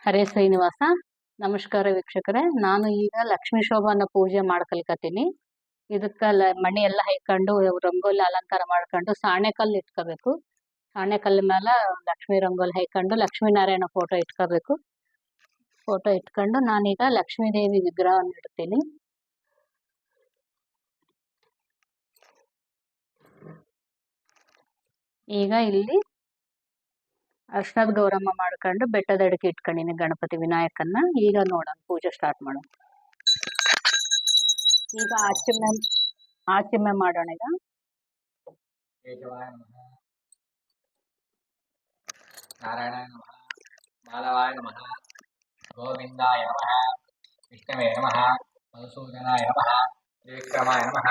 ಹರೇ ಶ್ರೀನಿವಾಸ. ನಮಸ್ಕಾರ ವೀಕ್ಷಕರೇ. ನಾನು ಈಗ ಲಕ್ಷ್ಮೀ ಶೋಭಾನ ಪೂಜೆ ಮಾಡ್ಕಲ್ಕತೀನಿ. ಇದಕ್ಕ ಮಣಿ ಎಲ್ಲ ಹೈಕೊಂಡು ರಂಗೋಲಿ ಅಲಂಕಾರ ಮಾಡ್ಕೊಂಡು ಸಾಣೆಕಲ್ಲು ಇಟ್ಕೋಬೇಕು. ಸಾಣೆಕಲ್ಲು ಮೇಲೆ ಲಕ್ಷ್ಮೀ ರಂಗೋಲಿ ಹೈಕೊಂಡು ಲಕ್ಷ್ಮೀ ನಾರಾಯಣ ಫೋಟೋ ಇಟ್ಕೋಬೇಕು. ಫೋಟೋ ಇಟ್ಕೊಂಡು ನಾನೀಗ ಲಕ್ಷ್ಮೀ ದೇವಿ ವಿಗ್ರಹವನ್ನು ಇಡ್ತೀನಿ. ಈಗ ಇಲ್ಲಿ ಅರ್ಶನದ ಗೌರಮ್ಮ ಮಾಡ್ಕೊಂಡು ಬೆಟ್ಟದ ಅಡಿಕೆ ಇಟ್ಕೊಂಡಿನಿ ಗಣಪತಿ ವಿನಾಯಕನ್ನ. ಈಗ ನೋಡೋಣ ಪೂಜೆ ಸ್ಟಾರ್ಟ್ ಮಾಡೋಣ. ಈಗ ಆಚಮೆ ಮಾಡೋಣ. ಈಗ ಕೇಶವಾಯ ನಮಃ, ನಾರಾಯಣಾಯ ನಮಃ, ಮಾಧವಾಯ ನಮಃ, ಗೋವಿಂದಾಯ ನಮಃ, ವಿಷ್ಣವೇ ನಮಃ, ಮಧುಸೂದನಾಯ ನಮಃ, ತ್ರಿವಿಕ್ರಮಾಯ ನಮಃ,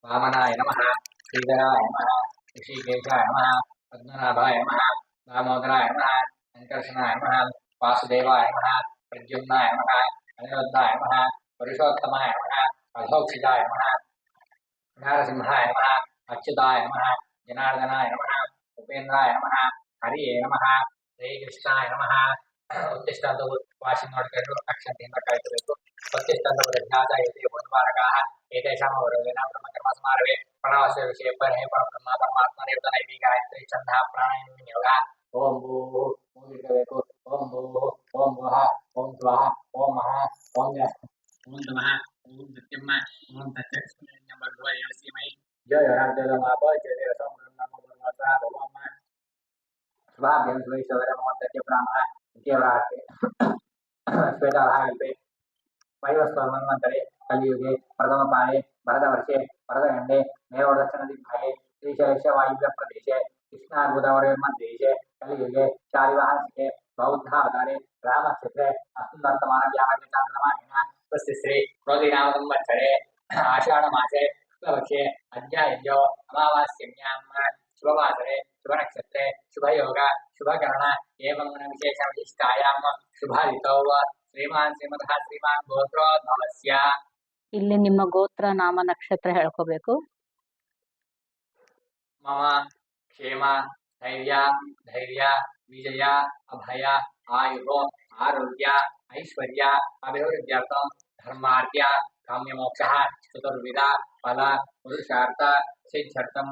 ವಾಮನಾಯ ನಮಃ, ಶ್ರೀಧರಾಯ ನಮಃ, ಋಷಿಕೇಶಾಯ ನಮಃ, ಪದ್ಮನಾಭಾಯ ನಮಃ, दामोदराय नमः, संकर्षणाय नमः, वासुदेवाय नमः, प्रद्युम्नाय नमः, अनिरुद्धाय नमः, पुरुषोत्तमाय नमः, अधोक्षिताय नमः, नारसिंहाय नमः, अच्युताय नमः, जनार्दनाय नमः, उपेन्द्राय नमः, हरिये नमः, श्रीकृष्णाय नमः. उत्तिष्ठन्तु वासिं नोड्ಕೊಂಡು ಅಕ್ಷತೆಯಿಂದ ಕಾಯ್ತಬೇಕು. उत्तिष्ठन्तु ಪ್ರಜ್ಞಾತ ಏತೆ ವಂದ್ವಾರಕಾಃ ಏತೇಷಾಂ ಅವರೋಧೇನ ಬ್ರಹ್ಮಕರ್ಮ ಸಮಾರಭೆ ಪ್ರಣವಸ್ಯ ವಿಷಯ ಪರೇ ಬ್ರಹ್ಮ ಪರಮಾತ್ಮನೇ ಗಾಯತ್ರಿ ಛಂದ ಪ್ರಾಣಾಯಾಮ ಯೋಗ. ಓಂ ಭೂಃ ಓಂ ಇರಬೇಕು. ಓಂ ಭೂಃ ಓಂ ಭುವಃ ಓಂ ಸ್ವಃ ಓಂ ಮಹಃ ಓಂ ಯಃ ಓಂ ನಮಃ ಓಂ ಸತ್ಯಮ್ಮ ಓಂ ತತ್ಸತ್ಯಂ ಭಗವ ಯಸ್ಮೈ ಜಯ ರಾಜಮಾಪ ಜಯ ರಸಮನಮ ಭಗವತಾ ಭವಮ್ಮ शुभाभ्यं श्रीश्वरमोत्तस्य ब्राह्मण इत्यवराट्टे श्वेताभागे वैवस्वन्वन्तरे कलियुगे प्रथमपाले भरतवर्षे भरतखण्डे मेरोदक्षिणदिग्भागे श्रीशैलवायुव्यप्रदेशे कृष्णार्बुदवर्यमध्यदेशे कलियुगे शालिवाहनसिके बौद्धावतारे रामक्षेत्रे अस्मिन् वर्तमानव्याहके चान्द्रमानेन स्वस्ति श्री क्रोधिनामसंवत्सरे आषाढमासे शुक्लपक्षे अद्यायन्यो अमावास्यां शुभवासरे शुभनक्षत्रे शुभयोग शुभकरण एवं विशेष विशिष्टायां शुभादितौ श्रीमान् श्रीमतः श्रीमान् गोत्रोद्भवस्य. ಇಲ್ಲಿ ನಿಮ್ಮ ಗೋತ್ರ ನಾಮ ನಕ್ಷತ್ರ ಹೇಳ್ಕೋಬೇಕು. मम क्षेम धैर्य धैर्य विजय अभय आयु आरोग्य ऐश्वर्य अभिवृद्ध्यर्थं धर्मार्थ काम्यमोक्षः चतुर्विध फल पुरुषार्थ सिद्ध्यर्थं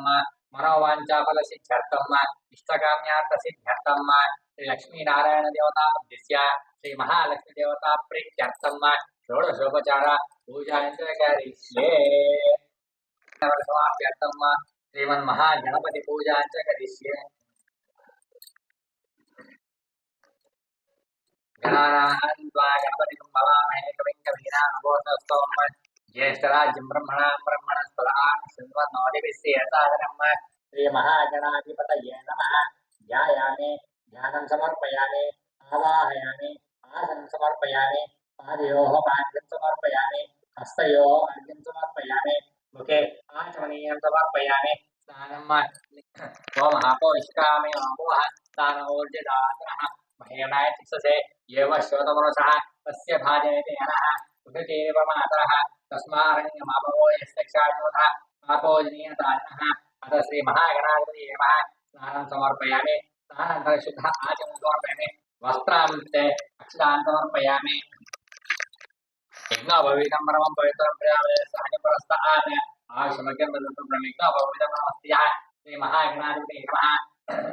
मनोवांछा फल सिद्ध्यर्थं इष्टकाम्यार्थ सिद्ध्यर्थं श्री लक्ष्मी नारायण देवता मध्यस्य श्री महालक्ष्मी देवता प्रीत्यर्थं षोडशोपचार पूजाञ्च करिष्ये. समाप्त्यर्थं श्रीमन् महागणपति पूजाञ्च करिष्ये. गणानां त्वा गणपतिं भवामहे कविं कवीनामुपस्थस्तोम ज्येष्ठराज्यं ब्रह्मणां ब्रह्मणस्पदां शृण्वन्नोदिभिस्सेयसादनं श्री महागणाधिपतये नमः. ध्यायामि ध्यानं समर्पयामि आवाहयामि आसनं समर्पयामि पादयोः पाद्यं समर्पयामि हस्तयोः अर्घ्यं समर्पयामि मुखे आचमनीयं समर्पयामि स्नानं ओमहापोष्कामि ओमोह स्नानोर्जितात्मनः महेनाय चित्ससे येव श्रोतमनसः तस्य भाजयते यनः उदकेव मातरः तस्मारण्यमापवो यस्य क्षायोधः पापोजनीयतारिणः अथ श्रीमहागणाधिपतये नमः. स्नानं समर्पयामि स्नानानन्तरं शुद्ध आचमनं समर्पयामि वस्त्रान्ते अक्षतान् समर्पयामि. यज्ञोपवीतं परमं पवित्रं प्रयामि सहजपरस्तात् आयुष्मग्यं दत्तं ब्रह्मज्ञोपवीतं नमस्त्यः श्रीमहागणाधिपतये नमः.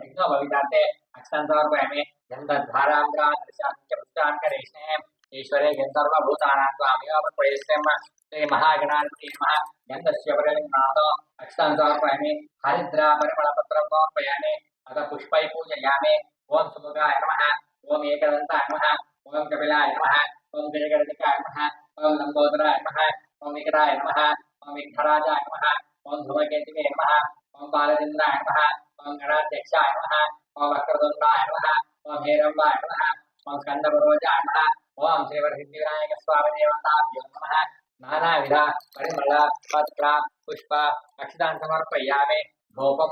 यज्ञोपवीतार्थे अक्षतान् समर्पयामि गन्धद्वारान्द्रादर्शान् करिष्ये. ईश्वरे गन्धर्वभूतानां स्वामियोपप्रयस्यं श्रीमहागणाधिपतये नमः. गन्धस्य परिणातो अक्षतान् समर्पयामि हरिद्रापरिमलपत्रं समर्पयामि अथ पुष्पै पूजयामि. ओम सुमुखाय नमः ओम एकदन्ताय नमः ओम कपिलाय नमः ओम गजगणिकाय नमः ओम लंबोदराय नमः ओम विकटाय नमः ओम विघ्नराजाय नमः ओम धूमकेतवे नमः ओम बालचन्द्राय नमः ओम गणाध्यक्षाय नमः ओम वक्रतुण्डाय नमः ओम हेरम्बाय नमः ओम स्कन्दपुरोजाय नमः ओम श्रीवरसिद्धिविनायक स्वामी देवताभ्यो नमः. नानाविध परिमल पत्र पुष्प अक्षतान् समर्पयामि. धूपं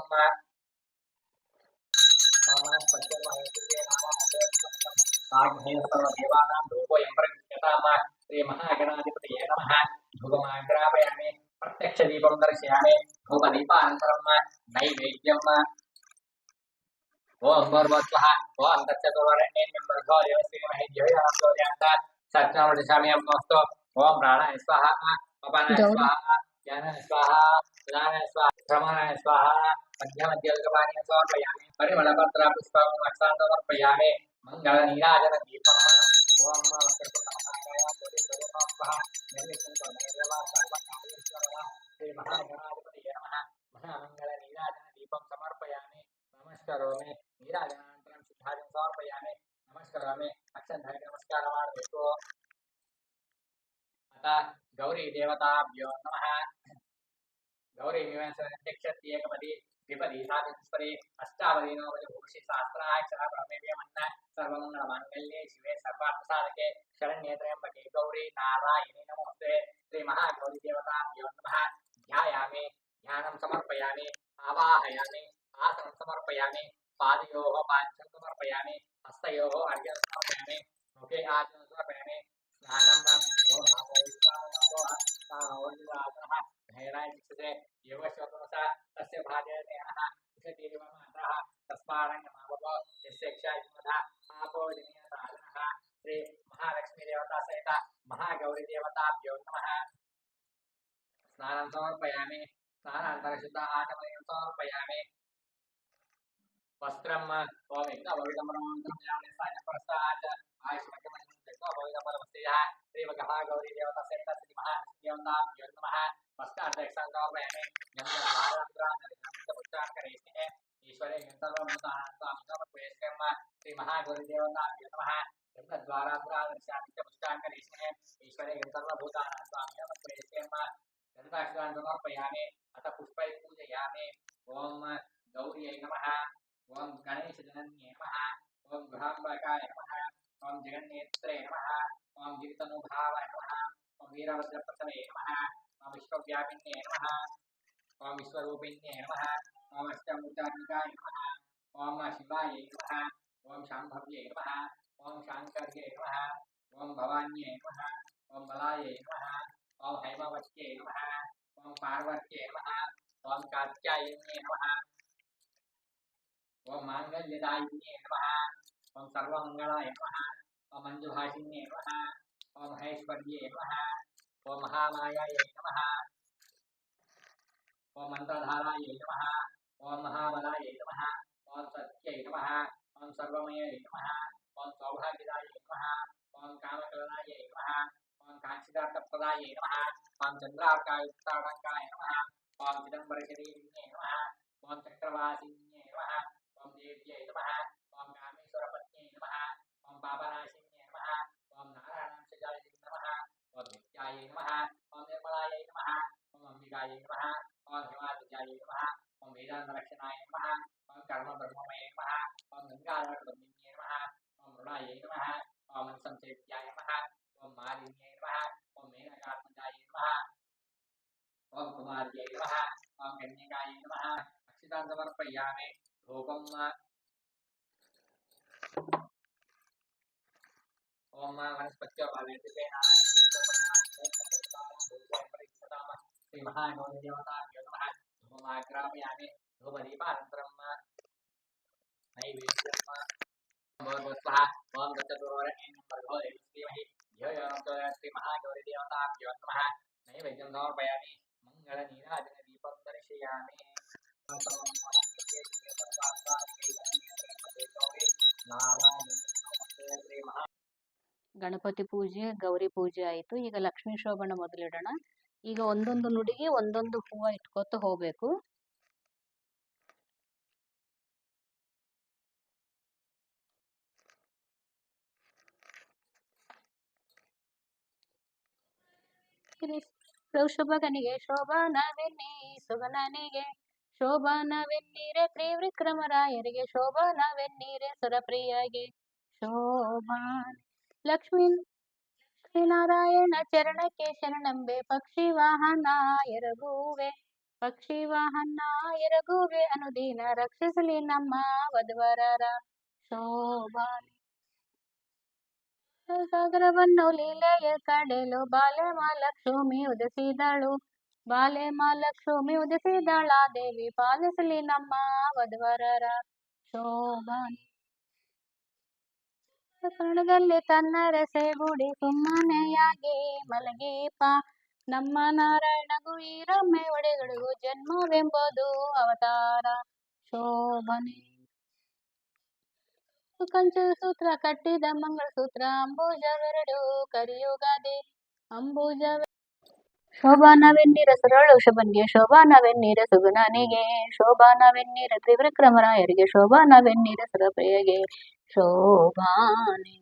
देवानां धूपोऽयं प्रयुज्यताम श्री महागणाधिपतये नमः. धूपमाग्रापयामि प्रत्यक्षदीपं दर्शयामि. धूपदीपानन्तरं नैवेद्यं ओम भूर्भुवः ओम तत्सवितुर्वरेण्यं भर्गो देवस्य धीमहि धियो यो नः प्रचोदयात् सत्यमवदिशामि अस्तु ओम प्राणाय स्वाहा अपानाय गौरी स्वाहा ज्ञानाय स्वाहा उदानाय स्वाहा भ्रमणाय स्वाहा मध्यमध्यल्कपानीय समर्पयामि परिमलपत्रपुष्पं अक्षान्तमर्पयामि मङ्गलनीराजनदीपम् ओम वक्रतुण्डमहाकाय कोटिसूर्यसमः स्वाहा निर्विघ्नं कुरु सर्वकार्येषु श्री महागणाधिपतये नमः महामङ्गलनीराजनदीपं समर्पयामि नमस्करोमि ನೀರಾಜನಾನಂತರಂ ಸಿದ್ಧಾರ್ಥ ಸಮರ್ಪಯಾಮಿ ನಮಸ್ಕರಾಮಿ ಅಕ್ಷಂಧಾರಿ ನಮಸ್ಕಾರ ಮಾಡಬೇಕು ಅತ ಗೌರಿ ದೇವತಾಭ್ಯೋ ನಮಃ ಗೌರಿ ನಿವಾಸನಕ್ಷತ್ರಿ ಏಕಪದಿ ದ್ವಿಪದಿ ಸಾಧಸ್ಪರಿ ಅಷ್ಟಾವಧಿ ನವಪದಿ ಭೂಷಿ ಸಹಸ್ರಾಕ್ಷರ ಬ್ರಹ್ಮೇವ್ಯಮನ್ನ ಸರ್ವಮಂಗಳ ಮಾಂಗಲ್ಯೆ ಶಿವೆ ಸರ್ವಾರ್ಥ ಸಾಧಕೆ ಶರಣ್ಯೇ ತ್ರ್ಯಂಬಕೆ ಗೌರಿ ನಾರಾಯಣಿ ನಮೋಸ್ತೆ ಶ್ರೀ ಮಹಾಗೌರಿ ದೇವತಾಭ್ಯೋ ನಮಃ ಧ್ಯಾಯಾಮಿ ಧ್ಯಾನಂ ಸಮರ್ಪಯಾಮಿ ಆವಾಹಯಾಮಿ आसनं समर्पयामि पादयोः पाद्यं समर्पयामि हस्तयोः अर्घ्यं समर्पयामि मुखे आचमनं समर्पयामि स्नानं धैर्याय चित्ते योगश्वतमसा तस्य भाजयतेनः उषतीरिव मातरः तस्मारङ्गमावपो यस्य क्षायिमधः आपो जनीयसाधनः श्री महालक्ष्मी देवता सहित महागौरी देवताभ्यो नमः स्नानं समर्पयामि स्नानानन्तरं शुद्ध आचमनं समर्पयामि वस्त्रम ओम एकभवितमरमंत्रमयामि सायप्रसाद आयुष्मकमणि एकभवितमरमस्तेः श्रीमगः गौरी देवता सहित श्री महादेवताभ्यो नमः वस्त्रार्थक्षान्तमयामि नमस्कारान्तरिक्षान्तमुच्चारणकरेष्णे ईश्वरे सर्वभूतानां श्री महागौरी देवताभ्यो नमः गन्धद्वारान्तरादर्शान्तमुच्चारणकरेष्णे ईश्वरे सर्वभूतानां गन्धाक्षरान्तमर्पयामि अथ पुष्पैः पूजयामि ओम गौर्यै नमः ओम गणेश जनन्ये नमः ओम गृहाम्बकाय नमः ओम जगन्नेत्रे नमः ओम जीवितनुभावाय नमः ओम वीरभद्रप्रथमे नमः ओम विश्वव्यापिन्ये नमः ओम विश्वरूपिण्ये नमः ओम अष्टमूर्धात्मिकाय नमः ओम शिवाय नमः ओम शाम्भव्ये नमः ओम शाङ्कर्ये नमः ओम भवान्ये नमः ओम बलाय नमः ओम हैमवत्ये नमः ओम पार्वत्ये नमः ओम कात्यायन्ये नमः ओम मांगल्यदायिन्ये नमः ओम सर्वमंगलाय नमः ओम मंजुभाषिन्ये नमः ओम महेश्वर्ये नमः ओम महामायायै नमः ओम मंत्रधारायै नमः ओम महाबलायै नमः ओम सत्यै नमः ओम सर्वमयै नमः ओम सौभाग्यदायै नमः ओम कामकलनायै नमः ओम कांचिदार्थप्रदायै नमः ओम चंद्रार्कायुक्ताटङ्काय नमः ओम चिदम्बरशरीरिण्ये नमः ओम चक्रवासिन्ये नमः ओम देव्यै नमः ओम कामेश्वरपत्न्यै नमः ओम पापनाशिन्ये नमः ओम नारायणांशजायै नमः ओम नित्यायै नमः ओम निर्मलायै नमः ओम अंबिकायै नमः ओम हिमालयायै नमः ओम वेदान्तलक्षणाय नमः ओम कर्मब्रह्ममये नमः ओम गंगाधरपद्मिन्ये नमः ओम मृणायै नमः ओम संसेव्याय नमः ओम मालिन्यै नमः ओम मेनकात्मजायै नमः ओम कुमार्यै नमः ओम कन्यकायै नमः अक्षतान् समर्पयामि धूपं ओम वनस्पत्यो भावेतेन श्री महागौरी देवताभ्यो नमः धूपमाग्रापयामि धूपदीपानन्तरं नैवेद्यं भगवत्स्वः ओम दत्तगुरुवरेण्यं भर्गो देवस्य धीमहि धियो यो नः प्रचोदयात् श्री महागौरी देवताभ्यो नमः नैवेद्यं समर्पयामि मङ्गलनीराजनदीपं दर्शयामि ಗಣಪತಿ ಪೂಜೆ ಗೌರಿ ಪೂಜೆ ಆಯಿತು. ಈಗ ಲಕ್ಷ್ಮೀ ಶೋಭನ ಮೊದಲಿಡೋಣ. ಈಗ ಒಂದೊಂದು ನುಡಿಗೆ ಒಂದೊಂದು ಹೂವು ಇಟ್ಕೋತ ಹೋಗ್ಬೇಕು. ಶೋಭಗನಿಗೆ ಶೋಭನವೆನ್ನಿ ಸುಗನನಿಗೆ ಶೋಭನವೆನ್ನೀರೆ ತ್ರಿವಿಕ್ರಮರಾಯರಿಗೆ ಶೋಭನವೆನ್ನೀರೆ ಸುರಪ್ರಿಯಗೆ ಶೋಭಾನ ಲಕ್ಷ್ಮೀ ಶ್ರೀನಾರಾಯಣ ಚರಣಕ್ಕೆ ಶರಣಂಬೆ ಪಕ್ಷಿ ವಾಹನ ಎರಗುವೆ ಪಕ್ಷಿ ವಾಹನ ಎರಗುವೆ ಅನುದೀನ ರಕ್ಷಿಸಲಿ ನಮ್ಮ ವಧುವರರ ಶೋಭಾನಿ ಸಾಗರವನ್ನು ಲೀಲೆಯ ಕಡೆಲು ಬಾಲೆ ಮಹಾಲಕ್ಷ್ಮಿ ಉದಿಸಿದಳು ಬಾಲೆ ಮಹಾಲಕ್ಷ್ಮಿ ಉದಿಸಿದಳ ದೇವಿ ಪಾಲಿಸಲಿ ನಮ್ಮ ವಧುವರರ ಶೋಭಾನೆ ಕಣದಲ್ಲಿ ತನ್ನ ರಸೆಗುಡಿ ಸುಮ್ಮನೆಯಾಗಿ ಮಲಗೀಪ ನಮ್ಮ ನಾರಾಯಣಗೂ ಈರಮ್ಮೆ ಒಡೆಗಳಿಗೂ ಜನ್ಮವೆಂಬುದು ಅವತಾರ ಶೋಭನೆ ಕಂಚು ಸೂತ್ರ ಕಟ್ಟಿದ ಮಂಗಳಸೂತ್ರ ಅಂಬುಜವೆರಡು ಕರಿಯುಗಾದೆ ಅಂಬುಜ ಶೋಭಾನವೆನ್ನೀರ ಸರಳು ಶುಭನ್ಗೆ ಶೋಭಾನವೆನ್ನೀರ ಸುಗುಣನಿಗೆ ಶೋಭಾನವೆನ್ನೀರ ತ್ರಿವಿಕ್ರಮರಾಯರಿಗೆ ಶೋಭಾನವೆನ್ನೀರ ಸುರಪ್ರಿಯಗೆ ಶೋಭಾನೆ.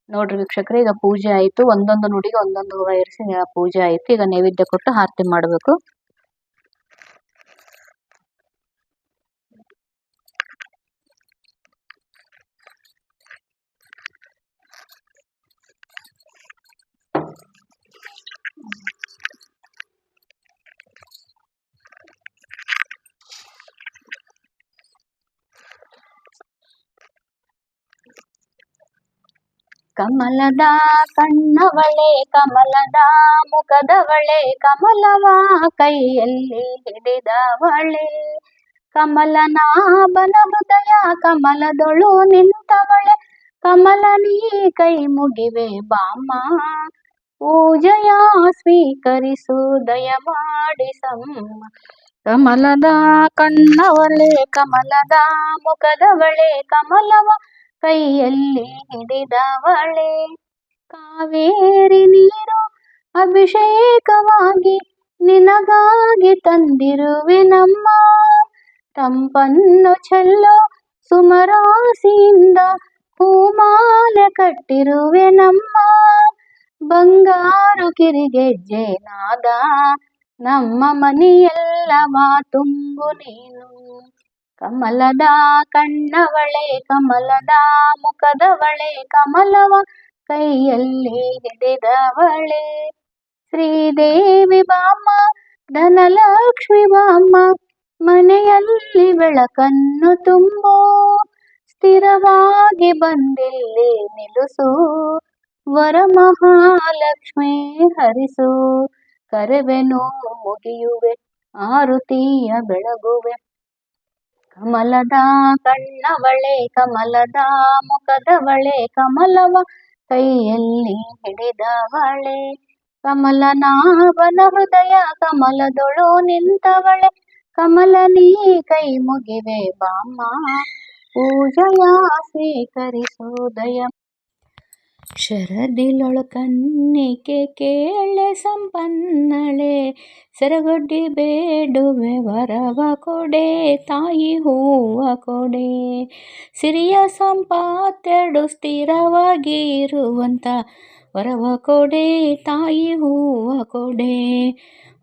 ನೋಡ್ರಿ ವೀಕ್ಷಕರೇ, ಈಗ ಪೂಜೆ ಆಯ್ತು. ಒಂದೊಂದು ನುಡಿಗೆ ಒಂದೊಂದು ಹೂವ ಇರಿಸಿ ಪೂಜೆ ಆಯ್ತು. ಈಗ ನೈವೇದ್ಯ ಕೊಟ್ಟು ಆರತಿ ಮಾಡಬೇಕು. ಕಮಲದ ಕಣ್ಣವಳೆ ಕಮಲದ ಮುಖದವಳೆ ಕಮಲವ ಕೈಯಲ್ಲಿ ಹಿಡಿದವಳೆ ಕಮಲನಾಭನ ಹೃದಯ ಕಮಲದೊಳು ನಿಂತವಳೆ ಕಮಲ ನೀ ಕೈ ಮುಗಿವೆ ಬಾಮ್ಮ ಪೂಜೆಯ ಸ್ವೀಕರಿಸು ದಯಮಾಡಿ ಸಮ್ಮ. ಕಮಲದ ಕಣ್ಣವಳೆ ಕಮಲದ ಮುಖದವಳೆ ಕಮಲವ ಕೈಯಲ್ಲಿ ಹಿಡಿದವಳೆ ಕಾವೇರಿ ನೀರು ಅಭಿಷೇಕವಾಗಿ ನಿನಗಾಗಿ ತಂದಿರುವೆ ನಮ್ಮ ತಂಪನ್ನು ಚೆಲ್ಲೋ ಸುಮರಾಸಿಯಿಂದ ಹೂಮಾಲೆ ಕಟ್ಟಿರುವೆ ನಮ್ಮ ಬಂಗಾರು ಕಿರಿಗೆಜ್ಜೆ ನಾದ ನಮ್ಮ ಮನೆಯೆಲ್ಲವ ತುಂಬು ನೀನು ಕಮಲದ ಕಣ್ಣವಳೆ ಕಮಲದ ಮುಖದವಳೆ ಕಮಲವ ಕೈಯಲ್ಲಿ ಹಿಡಿದವಳೆ ಶ್ರೀದೇವಿ ಬಾಮ್ಮ ಧನಲಕ್ಷ್ಮಿ ಬಾಮ್ಮ ಮನೆಯಲ್ಲಿ ಬೆಳಕನ್ನು ತುಂಬು ಸ್ಥಿರವಾಗಿ ಬಂದಿಲ್ಲಿ ನಿಲ್ಲಿಸು ವರಮಹಾಲಕ್ಷ್ಮಿ ಹರಿಸು ಕರೆವೆನು ಮುಗಿಯುವೆ ಆರುತಿಯ ಬೆಳಗುವೆ ಕಮಲದ ಕಣ್ಣವಳೆ ಕಮಲದ ಮುಖದವಳೆ ಕಮಲವ ಕೈಯಲ್ಲಿ ಹಿಡಿದವಳೆ ಕಮಲನಾಭನ ಹೃದಯ ಕಮಲದೊಳು ನಿಂತವಳೆ ಕಮಲ ನೀ ಕೈ ಮುಗಿವೆ ಬಾಮ್ಮ ಪೂಜೆಯ ಸ್ವೀಕರಿಸುದಯ ಶರದಿಲೊಳು ಕನ್ನಿಕೆ ಕೇಳೆ ಸಂಪನ್ನಳೆ ಸೆರಗೊಡ್ಡಿ ಬೇಡುವೆ ವರವ ಕೊಡೆ ತಾಯಿ ಹೂವ ಕೊಡೆ ಸಿರಿಯ ಸಂಪಾತ್ತೆರಡು ಸ್ಥಿರವಾಗಿ ಇರುವಂಥ ವರವ ಕೊಡೆ ತಾಯಿ ಹೂವ ಕೊಡೆ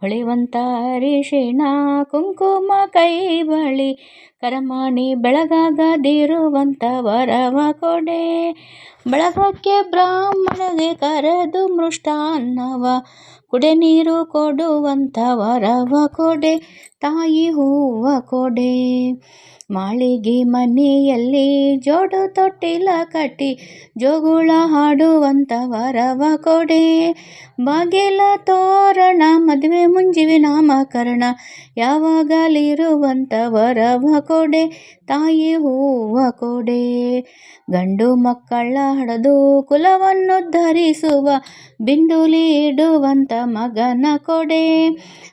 ಹೊಳೆವಂತ ಅರಿಶಿಣ ಕುಂಕುಮ ಕೈ ಬಳಿ ಕರಮಾಣಿ ಬೆಳಗಾಗದಿರುವಂಥ ವರವ ಕೊಡೆ ಬೆಳಗಕ್ಕೆ ಬ್ರಾಹ್ಮಣಗೆ ಕರೆದು ಮೃಷ್ಟಾನ್ನವ ಕುಡೆ ನೀರು ಕೊಡುವಂಥ ವರವ ಕೊಡೆ ತಾಯಿ ಹೂವ ಕೊಡೆ ಮಾಳಿಗೆ ಮನೆಯಲ್ಲಿ ಜೋಡು ತೊಟ್ಟಿಲ ಕಟ್ಟಿ ಜೋಗುಳ ಹಾಡುವಂಥ ವರವ ಕೊಡೆ ಬಾಗಿಲ ತೋರಣ ಮದುವೆ ಮುಂಜಿವೆ ನಾಮಕರಣ ಯಾವಾಗಲಿರುವಂಥ ವರವ ಕೊಡೆ ತಾಯಿ ಹೂವ ಕೊಡೆ ಗಂಡು ಮಕ್ಕಳ ಹಡದು ಕುಲವನ್ನು ಧರಿಸುವ ಬಿಂದುಲಿ ಇಡುವಂಥ ಮಗನ ಕೊಡೆ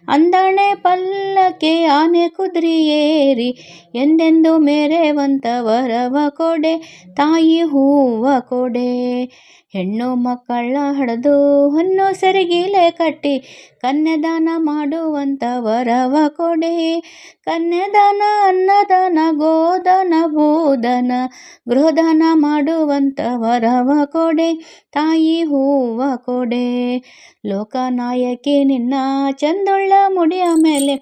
ಅಂದಣೆ ಪಲ್ಲಕ್ಕೆ ಆನೆ ಕುದುರೆ ಏರಿ ಎಂದೆಂದು ಮೆರೆವಂಥ ವರವ ಕೊಡೆ ತಾಯಿ ಹೂವ ಕೊಡೆ ಹೆಣ್ಣು ಮಕ್ಕಳ ಹಡದು ಹೊನ್ನು ಸೆರಗಿಲೆ ಕಟ್ಟಿ ಕನ್ಯಾದಾನ ಮಾಡುವಂಥ ವರವ ಕೊಡೆ ಕನ್ಯಾದಾನ ಅನ್ನದಾನ ಗೋದಾನ ಭೂದಾನ ಗೃಹದಾನ ಮಾಡುವಂಥ ವರವ ಕೊಡೆ ತಾಯಿ ಹೂವ ಕೊಡೆ ಲೋಕನಾಯಕಿ ನಿನ್ನ ಚಂದುಳ್ಳ ಮುಡಿಯ ಮೇಲೆ